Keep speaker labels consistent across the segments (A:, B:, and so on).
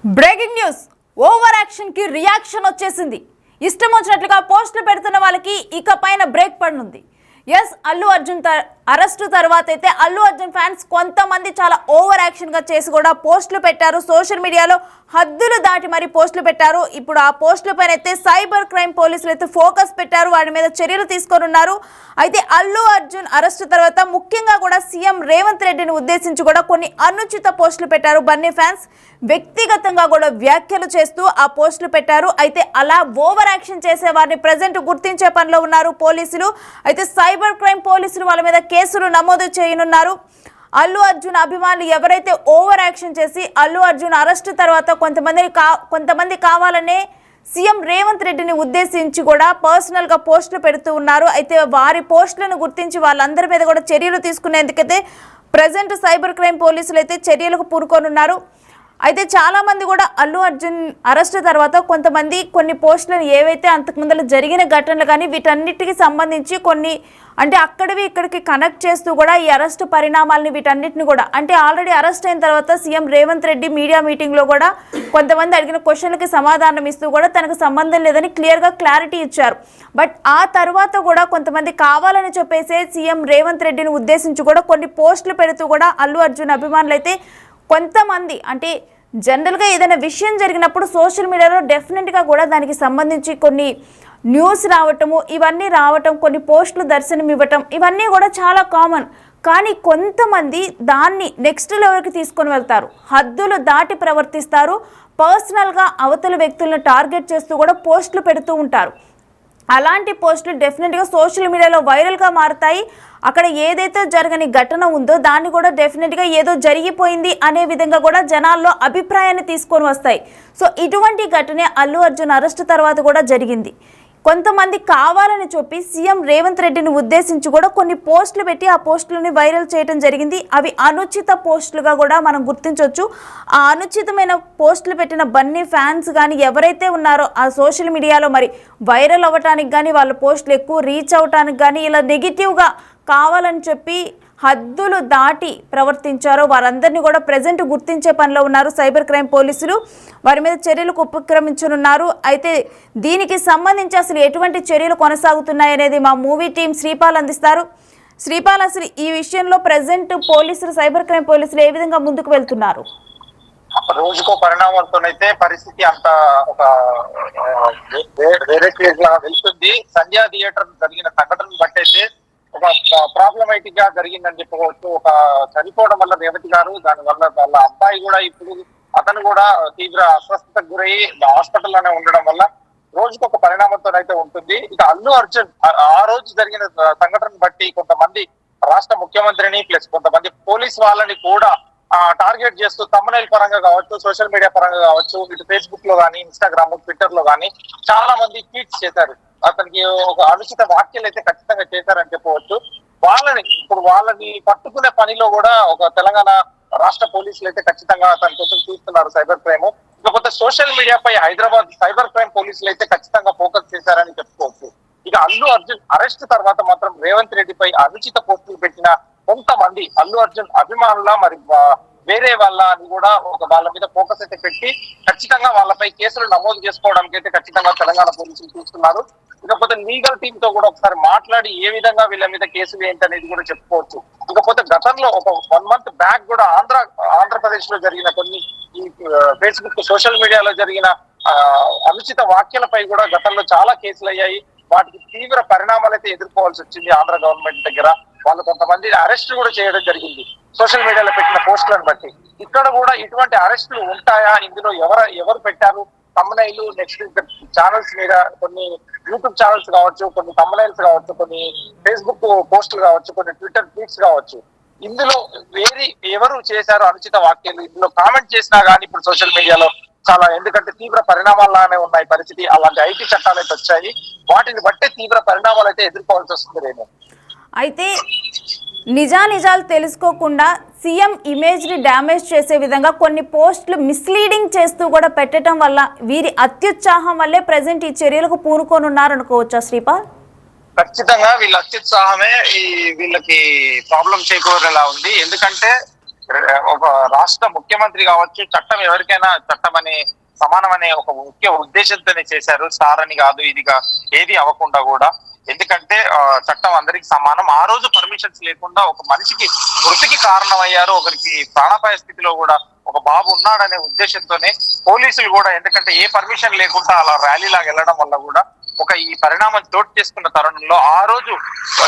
A: Breaking news over action కి reaction వచ్చేసింది. ఇష్టం వచ్చినట్లుగా పోస్టులు పెడుతున్న వాళ్ళకి ఇక పైన బ్రేక్ పడనుంది. అల్లు అర్జున్ అరెస్టు తర్వాత అయితే అల్లు అర్జున్ ఫ్యాన్స్ కొంతమంది చాలా ఓవర్ యాక్షన్ గా చేసి కూడా పోస్టులు పెట్టారు. సోషల్ మీడియాలో హద్దులు దాటి మరి పోస్టులు పెట్టారు. ఇప్పుడు ఆ పోస్టుల పైన అయితే సైబర్ క్రైమ్ పోలీసులు అయితే ఫోకస్ పెట్టారు, వాటి మీద చర్యలు తీసుకొని ఉన్నారు. అయితే అల్లు అర్జున్ అరెస్టు తర్వాత ముఖ్యంగా కూడా సీఎం రేవంత్ రెడ్డిని ఉద్దేశించి కూడా కొన్ని అనుచిత పోస్టులు పెట్టారు. బన్నీ ఫ్యాన్స్ వ్యక్తిగతంగా కూడా వ్యాఖ్యలు చేస్తూ ఆ పోస్టులు పెట్టారు. అయితే అలా ఓవర్ యాక్షన్ చేసే వారిని ప్రజెంట్ గుర్తించే పనిలో ఉన్నారు పోలీసులు. అయితే సైబర్ క్రైమ్ పోలీసులు వాళ్ళ మీద కేసులు నమోదు చేయనున్నారు. అల్లు అర్జున్ అభిమానులు ఎవరైతే ఓవర్ యాక్షన్ చేసి అల్లు అర్జున్ అరెస్టు తర్వాత కొంతమంది కావాలనే సీఎం రేవంత్ రెడ్డిని ఉద్దేశించి కూడా పర్సనల్ గా పోస్టులు పెడుతూ ఉన్నారు. అయితే వారి పోస్టులను గుర్తించి వాళ్ళందరి మీద కూడా చర్యలు తీసుకునేందుకైతే ప్రజెంట్ సైబర్ క్రైమ్ పోలీసులు అయితే చర్యలకు పూనుకోనున్నారు. అయితే చాలా మంది కూడా అల్లు అర్జున్ అరెస్టు తర్వాత కొంతమంది కొన్ని పోస్టులను ఏవైతే అంతకుముందు జరిగిన ఘటనలు కానీ వీటన్నిటికి సంబంధించి కొన్ని అంటే అక్కడివి ఇక్కడికి కనెక్ట్ చేస్తూ కూడా ఈ అరెస్టు పరిణామాలని వీటన్నిటిని కూడా అంటే ఆల్రెడీ అరెస్ట్ అయిన తర్వాత సీఎం రేవంత్ రెడ్డి మీడియా మీటింగ్లో కూడా కొంతమంది అడిగిన క్వశ్చన్లకి సమాధానం ఇస్తూ కూడా తనకు సంబంధం లేదని క్లారిటీ ఇచ్చారు. బట్ ఆ తర్వాత కూడా కొంతమంది కావాలని చెప్పేసి సీఎం రేవంత్ రెడ్డిని ఉద్దేశించి కూడా కొన్ని పోస్టులు పెడుతూ కూడా అల్లు అర్జున్ అభిమానులు అయితే కొంతమంది అంటే జనరల్గా ఏదైనా విషయం జరిగినప్పుడు సోషల్ మీడియాలో డెఫినెట్గా కూడా దానికి సంబంధించి కొన్ని న్యూస్ రావటము ఇవన్నీ రావటం కొన్ని పోస్టులు దర్శనం ఇవ్వటం ఇవన్నీ కూడా చాలా కామన్. కానీ కొంతమంది దాన్ని నెక్స్ట్ లెవెల్కి తీసుకొని వెళ్తారు, హద్దులు దాటి ప్రవర్తిస్తారు, పర్సనల్గా అవతల వ్యక్తులను టార్గెట్ చేస్తూ కూడా పోస్టులు పెడుతూ ఉంటారు. అలాంటి పోస్టులు డెఫినెట్గా సోషల్ మీడియాలో వైరల్గా మారుతాయి. అక్కడ ఏదైతే జరగని ఘటన ఉందో దాన్ని కూడా డెఫినెట్గా ఏదో జరిగిపోయింది అనే విధంగా కూడా జనాల్లో అభిప్రాయాన్ని తీసుకొని వస్తాయి. సో ఇటువంటి ఘటనే అల్లు అర్జున్ అరెస్టు తర్వాత కూడా జరిగింది. కొంతమంది కావాలని చెప్పి సీఎం రేవంత్ రెడ్డిని ఉద్దేశించి కూడా కొన్ని పోస్టులు పెట్టి ఆ పోస్టులని వైరల్ చేయడం జరిగింది. అవి అనుచిత పోస్టులుగా కూడా మనం గుర్తించవచ్చు. ఆ అనుచితమైన పోస్టులు పెట్టిన బన్నీ ఫ్యాన్స్ కానీ ఎవరైతే ఉన్నారో ఆ సోషల్ మీడియాలో మరి వైరల్ అవ్వటానికి కానీ వాళ్ళ పోస్టులు ఎక్కువ రీచ్ అవ్వటానికి కానీ ఇలా నెగిటివ్గా కావాలని చెప్పి హద్దులు దాటి ప్రవర్తించారో వారందరినీ కూడా ప్రజెంట్ గుర్తించే పనిలో ఉన్నారు సైబర్ క్రైమ్ పోలీసులు. వారి మీద చర్యలకు ఉపక్రమించనున్నారు. అయితే దీనికి సంబంధించి అసలు ఎటువంటి చర్యలు కొనసాగుతున్నాయనేది మా మూవీ టీం శ్రీపాల్ అందిస్తారు. శ్రీపాల్, అసలు ఈ విషయంలో ప్రజెంట్ పోలీసులు సైబర్ క్రైమ్ పోలీసులు ఏ విధంగా ముందుకు వెళ్తున్నారు?
B: రోజుకో పరిణామాలతోనైతే పరిస్థితి అంత ఒక వేరే కేజ్ లా వెళ్తుంది. సంధ్యా థియేటర్ జరిగిన సంఘటన బట్టి అయితే ఒక ప్రాబ్లమేటిక్ గా జరిగిందని చెప్పుకోవచ్చు. ఒక చనిపోవడం వల్ల రేవతి గారు, దాని వల్ల వాళ్ళ అబ్బాయి కూడా ఇప్పుడు అతను కూడా తీవ్ర అస్వస్థతకు గురై హాస్పిటల్ లోనే ఉండడం వల్ల రోజుకు ఒక పరిణామంతోనైతే ఉంటుంది. ఇక అల్లు అర్జున్ ఆ రోజు జరిగిన సంఘటన బట్టి కొంతమంది రాష్ట్ర ముఖ్యమంత్రిని ప్లస్ కొంతమంది పోలీస్ వాళ్ళని కూడా టార్గెట్ చేస్తూ తమ్మునైల్ పరంగా కావచ్చు, సోషల్ మీడియా పరంగా కావచ్చు, ఇటు ఫేస్బుక్ లో కానీ ఇన్స్టాగ్రామ్ ట్విట్టర్ లో కానీ చాలా మంది ట్వీట్స్ చేశారు. అతనికి ఒక అనుచిత వ్యాఖ్యలు అయితే ఖచ్చితంగా చేశారని చెప్పవచ్చు. వాళ్ళని పట్టుకునే పనిలో కూడా ఒక తెలంగాణ రాష్ట్ర పోలీసులు అయితే ఖచ్చితంగా అతని కోసం చూస్తున్నారు సైబర్ క్రైమ్. ఇకపోతే సోషల్ మీడియాపై హైదరాబాద్ సైబర్ క్రైమ్ పోలీసులు అయితే ఖచ్చితంగా ఫోకస్ చేశారని చెప్పుకోవచ్చు. ఇక అల్లు అర్జున్ అరెస్ట్ తర్వాత మాత్రం రేవంత్ రెడ్డిపై అనుచిత పోస్టులు పెట్టిన కొంతమంది అల్లు అర్జున్ అభిమానుల మరి వేరే వాళ్ళని కూడా వాళ్ళ మీద ఫోకస్ అయితే పెట్టి ఖచ్చితంగా వాళ్ళపై కేసులు నమోదు చేసుకోవడానికి అయితే ఖచ్చితంగా తెలంగాణ పోలీసులు చూస్తున్నారు. ఇకపోతే లీగల్ టీమ్ తో కూడా ఒకసారి మాట్లాడి ఏ విధంగా వీళ్ళ మీద కేసులు ఏంటనేది కూడా చెప్పుకోవచ్చు. ఇకపోతే గతంలో ఒక 1 month బ్యాక్ కూడా ఆంధ్రప్రదేశ్ లో జరిగిన కొన్ని ఈ ఫేస్బుక్ సోషల్ మీడియాలో జరిగిన అనుచిత వ్యాఖ్యలపై కూడా గతంలో చాలా కేసులు అయ్యాయి. వాటికి తీవ్ర పరిణామాలు అయితే ఎదుర్కోవాల్సి వచ్చింది ఆంధ్ర గవర్నమెంట్ దగ్గర. వాళ్ళు కొంతమంది అరెస్ట్ కూడా చేయడం జరిగింది సోషల్ మీడియాలో పెట్టిన పోస్టులను బట్టి. ఇక్కడ కూడా ఇటువంటి అరెస్టులు ఉంటాయా, ఇందులో ఎవరు పెట్టారు, తమ్మునైలు నెక్స్ట్ ఛానల్స్ మీద కొన్ని యూట్యూబ్ ఛానల్స్ కావచ్చు, కొన్ని తమ్మునైల్స్ కావచ్చు, కొన్ని ఫేస్బుక్ పోస్టులు కావచ్చు, కొన్ని ట్విట్టర్ ట్వీట్స్ కావచ్చు, ఇందులో ఎవరు చేశారు అనుచిత వ్యాఖ్యలు ఇందులో కామెంట్ చేసినా కానీ ఇప్పుడు సోషల్ మీడియాలో చాలా ఎందుకంటే తీవ్ర పరిణామాల్లానే ఉన్నాయి పరిస్థితి. అలాంటి ఐటీ చట్టాలు అయితే వచ్చాయి, వాటిని బట్టే తీవ్ర పరిణామాలు అయితే ఎదుర్కోవాల్సి వస్తుంది రేమో.
A: అయితే నిజాలు తెలుసుకోకుండా సీఎం ఇమేజ్ని డ్యామేజ్ చేసే విధంగా కొన్ని పోస్టులు మిస్లీడింగ్ చేస్తూ కూడా పెట్టడం వల్ల వీరి అత్యుత్సాహం వల్లే ప్రజెంట్ ఈ చర్యలకు పూనుకోనున్నారు అనుకోవచ్చా శ్రీపాల్?
B: ఖచ్చితంగా వీళ్ళ అత్యుత్సాహమే వీళ్ళకి ప్రాబ్లం చేకూరేలా ఉంది. ఎందుకంటే ఒక రాష్ట్ర ముఖ్యమంత్రి కావచ్చు, చట్టం ఎవరికైనా చట్టం అనే సమానం అనే ఒక ముఖ్య ఉద్దేశంతోనే చేశారు. స్టార్ అని కాదు, ఇది ఏది అవ్వకుండా కూడా. ఎందుకంటే చట్టం అందరికి సమానం. ఆ రోజు పర్మిషన్స్ లేకుండా ఒక మనిషికి మృతికి కారణమయ్యారు. ఒకరికి ప్రాణాపాయ స్థితిలో కూడా ఒక బాబు ఉన్నాడనే ఉద్దేశంతోనే పోలీసులు కూడా, ఎందుకంటే ఏ పర్మిషన్ లేకుండా అలా ర్యాలీ లాగా వెళ్ళడం వల్ల కూడా ఈ పరిణామం చోటు చేసుకున్న తరుణంలో ఆ రోజు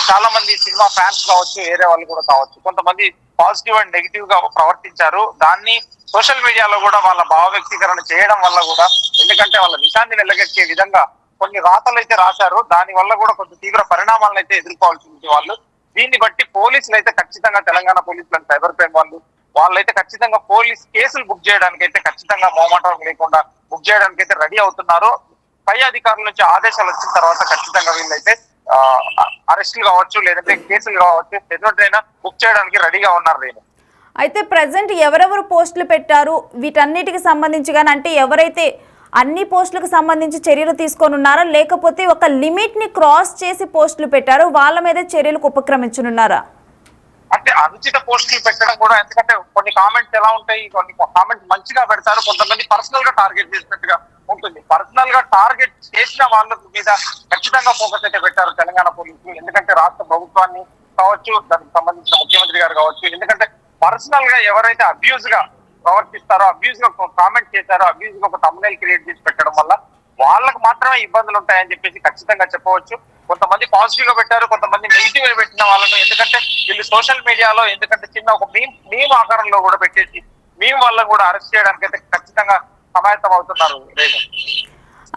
B: చాలా మంది సినిమా ఫ్యాన్స్ కావచ్చు, వేరే వాళ్ళు కూడా కావచ్చు, కొంతమంది పాజిటివ్ అండ్ నెగిటివ్ గా ప్రవర్తించారు. దాన్ని సోషల్ మీడియాలో కూడా వాళ్ళ భావ వ్యక్తీకరణ చేయడం వల్ల కూడా, ఎందుకంటే వాళ్ళ నిశాన్ని నిలగెట్టే విధంగా కొన్ని రాతలు అయితే రాశారు. దాని వల్ల కూడా కొంచెం తీవ్ర పరిణామాలను అయితే ఎదుర్కోవాల్సి ఉంది వాళ్ళు. దీన్ని బట్టి పోలీసులు అయితే ఖచ్చితంగా, తెలంగాణ పోలీసులు సైబర్ క్రైమ్ వాళ్ళైతే ఖచ్చితంగా పోలీస్ కేసులు బుక్ చేయడానికి అయితే ఖచ్చితంగా మొహమాటం లేకుండా బుక్ చేయడానికి అయితే రెడీ అవుతున్నారు. పై అధికారుల నుంచి ఆదేశాలు వచ్చిన తర్వాత ఖచ్చితంగా వీళ్ళైతే అరెస్టులు కావచ్చు, లేదంటే కేసులు కావచ్చు, ఎదురైనా బుక్ చేయడానికి రెడీగా ఉన్నారు. నేను
A: అయితే ప్రజెంట్ ఎవరెవరు పోస్టులు పెట్టారు వీటన్నిటికి సంబంధించి కానీ, అంటే ఎవరైతే అన్ని పోస్టులకు సంబంధించి చర్యలు తీసుకొని ఉన్నారా, లేకపోతే ఒక లిమిట్ ని క్రాస్ చేసి పోస్టులు పెట్టారు వాళ్ళ మీద చర్యలకు ఉపక్రమించనున్నారా?
B: అంటే అనుచిత పోస్టులు పెట్టడం కూడా, ఎందుకంటే కొన్ని కామెంట్స్ ఎలా ఉంటాయి, కొన్ని కామెంట్స్ మంచిగా పెడతారు, కొంతమంది పర్సనల్ గా టార్గెట్ చేసినట్టుగా ఉంటుంది. పర్సనల్ గా టార్గెట్ చేసిన వాళ్ళ మీద ఖచ్చితంగా ఫోకస్ అయితే పెట్టారు తెలంగాణ పోలీసులు. ఎందుకంటే రాష్ట్ర ప్రభుత్వాన్ని కావచ్చు, దానికి సంబంధించిన ముఖ్యమంత్రి గారు కావచ్చు, ఎందుకంటే పర్సనల్ గా ఎవరైతే అబ్యూజ్ గా ప్రవర్తిస్తారో, అబ్యూజ్ గా కామెంట్ చేశారో, అబ్యూజ్ గా ఒక thumbnail క్రియేట్ చేసి పెట్టడం వల్ల వాళ్ళకు మాత్రమే ఇబ్బందులు ఉంటాయని చెప్పేసి ఖచ్చితంగా చెప్పవచ్చు. కొంతమంది పాజిటివ్ గా పెట్టారు, కొంతమంది నెగిటివ్ గా పెట్టిన వాళ్ళను, ఎందుకంటే వీళ్ళు సోషల్ మీడియాలో ఎందుకంటే చిన్న ఒక మీమ్ ఆకారంలో కూడా పెట్టేసి మీమ్ వల్ల కూడా అరెస్ట్ చేయడానికి అయితే ఖచ్చితంగా సమాయత్తం అవుతున్నారు.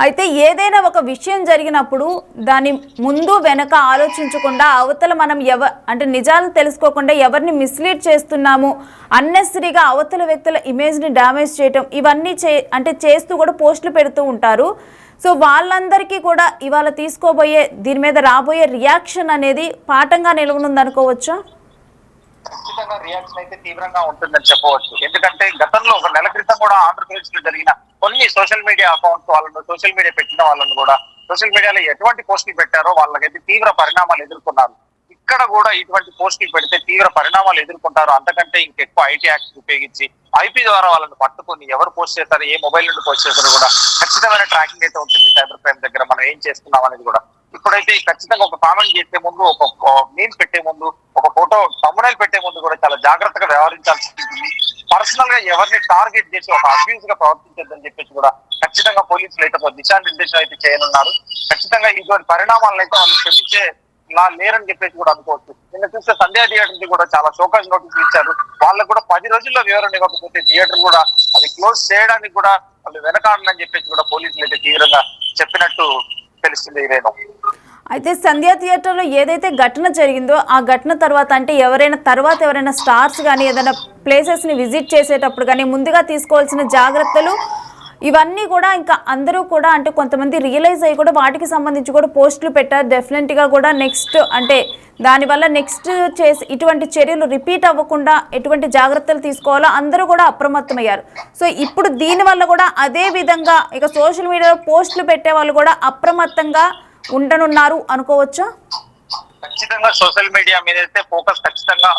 A: అయితే ఏదైనా ఒక విషయం జరిగినప్పుడు దాని ముందు వెనక ఆలోచించకుండా అవతల మనం అంటే నిజాలను తెలుసుకోకుండా ఎవరిని మిస్లీడ్ చేస్తున్నాము, అన్నెసరీగా అవతల వ్యక్తుల ఇమేజ్ని డ్యామేజ్ చేయటం, ఇవన్నీ చేస్తూ కూడా పోస్టులు పెడుతూ ఉంటారు. సో వాళ్ళందరికీ కూడా ఇవాళ తీసుకోబోయే దీని మీద రాబోయే రియాక్షన్ అనేది పాఠంగా నిలవనుంది అనుకోవచ్చా?
B: ఖచ్చితంగా రియాక్షన్ అయితే తీవ్రంగా ఉంటుందని చెప్పవచ్చు. ఎందుకంటే గతంలో ఒక నెల క్రితం కూడా ఆంధ్రప్రదేశ్ లో జరిగిన కొన్ని సోషల్ మీడియా అకౌంట్స్ వాళ్ళను, సోషల్ మీడియా పెట్టిన వాళ్ళను కూడా సోషల్ మీడియాలో ఎటువంటి పోస్టులు పెట్టారో వాళ్ళకైతే తీవ్ర పరిణామాలు ఎదుర్కొన్నారు. ఇక్కడ కూడా ఇటువంటి పోస్టులు పెడితే తీవ్ర పరిణామాలు ఎదుర్కొంటారు. అంతకంటే ఇంకెక్కువ ఐటీ యాక్ట్స్ ఉపయోగించి ఐపీ ద్వారా వాళ్ళని పట్టుకొని ఎవరు పోస్ట్ చేస్తారు, ఏ మొబైల్ నుండి పోస్ట్ చేస్తారో కూడా ఖచ్చితమైన ట్రాకింగ్ అయితే ఉంటుంది సైబర్ క్రైమ్ దగ్గర. మనం ఏం చేస్తున్నాం అనేది కూడా ఇప్పుడైతే ఖచ్చితంగా ఒక కామెంట్ చేసే ముందు, ఒక మీమ్ పెట్టే ముందు, ఒక ఫోటో thumbnail పెట్టే ముందు కూడా చాలా జాగ్రత్తగా వ్యవహరించాల్సి ఉంటుంది. పర్సనల్ గా ఎవరిని టార్గెట్ చేసి ఒక అబ్యూజ్ గా ప్రవర్తించద్దని చెప్పేసి కూడా ఖచ్చితంగా పోలీసులు అయితే ఒక దిశానిర్దేశం అయితే చేయనున్నారు. ఖచ్చితంగా ఇటువంటి పరిణామాలను అయితే వాళ్ళు క్షమించే లేరని చెప్పేసి కూడా అనుకోవచ్చు. నిన్న చూస్తే సంధ్యా థియేటర్ నుంచి కూడా చాలా షోకాజ్ నోటీసులు ఇచ్చారు. వాళ్ళకు కూడా 10 రోజుల్లో వివరణ ఇవ్వకపోతే థియేటర్ కూడా అది క్లోజ్ చేయడానికి కూడా వాళ్ళు వెనకాడని చెప్పేసి కూడా పోలీసులు అయితే తీవ్రంగా చెప్పినట్టు తెలుస్తుంది. ఇదేనో
A: అయితే సంధ్యా థియేటర్లో ఏదైతే ఘటన జరిగిందో ఆ ఘటన తర్వాత అంటే ఎవరైనా స్టార్స్ కానీ ఏదైనా ప్లేసెస్ని విజిట్ చేసేటప్పుడు కానీ ముందుగా తీసుకోవాల్సిన జాగ్రత్తలు ఇవన్నీ కూడా ఇంకా అందరూ కూడా అంటే కొంతమంది రియలైజ్ అయ్యి కూడా వాటికి సంబంధించి కూడా పోస్టులు పెట్టారు. డెఫినెట్గా కూడా నెక్స్ట్ అంటే దానివల్ల నెక్స్ట్ ఇటువంటి చర్యలు రిపీట్ అవ్వకుండా ఎటువంటి జాగ్రత్తలు తీసుకోవాలో అందరూ కూడా అప్రమత్తమయ్యారు. సో ఇప్పుడు దీనివల్ల కూడా అదే విధంగా ఇక సోషల్ మీడియాలో పోస్టులు పెట్టే వాళ్ళు కూడా అప్రమత్తంగా ఉండనున్నారు అనుకోవచ్చా?
B: ఖచ్చితంగా సోషల్ మీడియా మీద అయితే ఫోకస్ ఖచ్చితంగా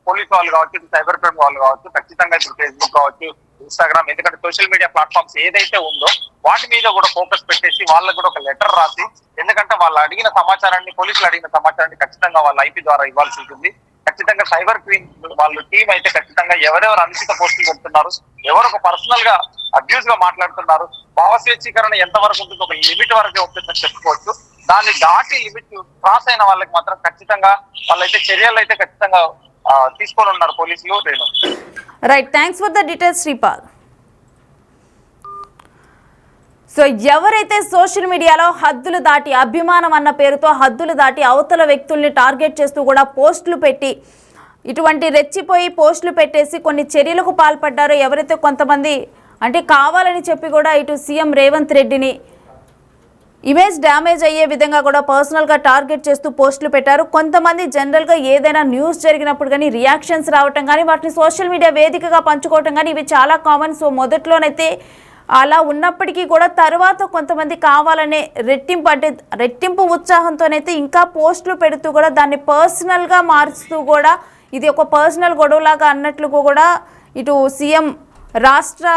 B: పోలీస్ వాళ్ళు కావచ్చు, సైబర్ క్రైమ్ వాళ్ళు కావచ్చు, ఖచ్చితంగా ఇప్పుడు ఫేస్బుక్ కావచ్చు, ఇన్స్టాగ్రామ్, ఎందుకంటే సోషల్ మీడియా ప్లాట్ఫామ్స్ ఏదైతే ఉందో వాటి మీద కూడా ఫోకస్ పెట్టేసి వాళ్ళకు కూడా ఒక లెటర్ రాసి, ఎందుకంటే వాళ్ళు అడిగిన సమాచారాన్ని, పోలీసులు అడిగిన సమాచారాన్ని ఖచ్చితంగా వాళ్ళ ఐపీ ద్వారా ఇవ్వాల్సి ఉంటుంది. ఖచ్చితంగా సైబర్ క్రైమ్ వాళ్ళ టీం అయితే ఖచ్చితంగా ఎవరెవరు అనుచిత పోస్టులు పెడుతున్నారు, ఎవరు ఒక పర్సనల్ గా అబ్యూజ్ గా మాట్లాడుతున్నారు, భావ స్వేచ్ఛీకరణ ఎంత వరకు ఉంటుంది, ఒక లిమిట్ వరకే ఉంటుందని చెప్పుకోవచ్చు. దాన్ని దాటి లిమిట్ క్రాస్ అయిన వాళ్ళకి మాత్రం ఖచ్చితంగా వాళ్ళైతే చర్యలు అయితే ఖచ్చితంగా తీసుకొని ఉన్నారు పోలీసులు.
A: Right, thanks for the details Sripal. So ఎవరైతే సోషల్ మీడియాలో హద్దులు దాటి అభిమానం అన్న పేరుతో హద్దులు దాటి అవతల వ్యక్తుల్ని టార్గెట్ చేస్తూ కూడా పోస్టులు పెట్టి ఇటువంటి రెచ్చిపోయి పోస్టులు పెట్టేసి కొన్ని చర్యలకు పాల్పడ్డారో, ఎవరైతే కొంతమంది అంటే కావాలని చెప్పి కూడా ఇటు సీఎం రేవంత్ రెడ్డిని ఇమేజ్ డ్యామేజ్ అయ్యే విధంగా కూడా పర్సనల్గా టార్గెట్ చేస్తూ పోస్టులు పెట్టారు. కొంతమంది జనరల్గా ఏదైనా న్యూస్ జరిగినప్పుడు కానీ రియాక్షన్స్ రావటం కానీ వాటిని సోషల్ మీడియా వేదికగా పంచుకోవటం కానీ ఇవి చాలా కామన్. సో మొదట్లోనైతే అలా ఉన్నప్పటికీ కూడా తర్వాత కొంతమంది కావాలనే రెట్టింపు ఉత్సాహంతోనైతే ఇంకా పోస్టులు పెడుతూ కూడా దాన్ని పర్సనల్గా మారుస్తూ కూడా ఇది ఒక పర్సనల్ గొడవలాగా అన్నట్లు కూడా ఇటు సీఎం రాష్ట్ర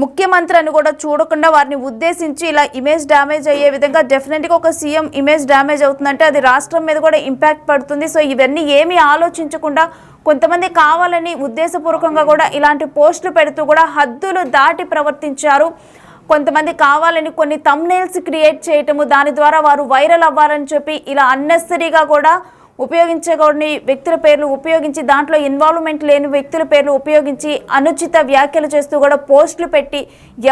A: ముఖ్యమంత్రి అని కూడా చూడకుండా వారిని ఉద్దేశించి ఇలా ఇమేజ్ డ్యామేజ్ అయ్యే విధంగా డెఫినెట్గా ఒక సీఎం ఇమేజ్ డ్యామేజ్ అవుతుందంటే అది రాష్ట్రం మీద కూడా ఇంపాక్ట్ పడుతుంది. సో ఇవన్నీ ఏమీ ఆలోచించకుండా కొంతమంది కావాలని ఉద్దేశపూర్వకంగా కూడా ఇలాంటి పోస్టులు పెడుతూ కూడా హద్దులు దాటి ప్రవర్తించారు. కొంతమంది కావాలని కొన్ని థంబ్నెయిల్స్ క్రియేట్ చేయటము, దాని ద్వారా వారు వైరల్ అవ్వాలని చెప్పి ఇలా అన్నెసరీగా కూడా ఉపయోగించకూడని వ్యక్తుల పేర్లు ఉపయోగించి దాంట్లో ఇన్వాల్వ్మెంట్ లేని వ్యక్తుల పేర్లు ఉపయోగించి అనుచిత వ్యాఖ్యలు చేస్తూ కూడా పోస్టులు పెట్టి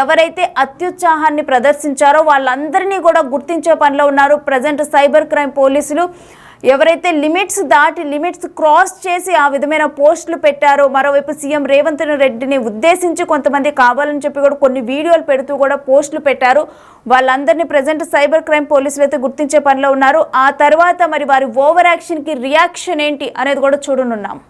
A: ఎవరైతే అత్యుత్సాహాన్ని ప్రదర్శించారో వాళ్ళందరినీ కూడా గుర్తించే పనిలో ఉన్నారు ప్రజెంట్ సైబర్ క్రైమ్ పోలీసులు. ఎవరైతే లిమిట్స్ క్రాస్ చేసి ఆ విధమైన పోస్టులు పెట్టారో, మరోవైపు సీఎం రేవంత్ రెడ్డిని ఉద్దేశించి కొంతమంది కావాలని చెప్పి కూడా కొన్ని వీడియోలు పెడుతూ కూడా పోస్టులు పెట్టారు. వాళ్ళందరినీ ప్రజెంట్ సైబర్ క్రైమ్ పోలీసులు అయితే గుర్తించే పనిలో ఉన్నారు. ఆ తర్వాత మరి వారి ఓవర్ యాక్షన్కి రియాక్షన్ ఏంటి అనేది కూడా చూడనున్నాం.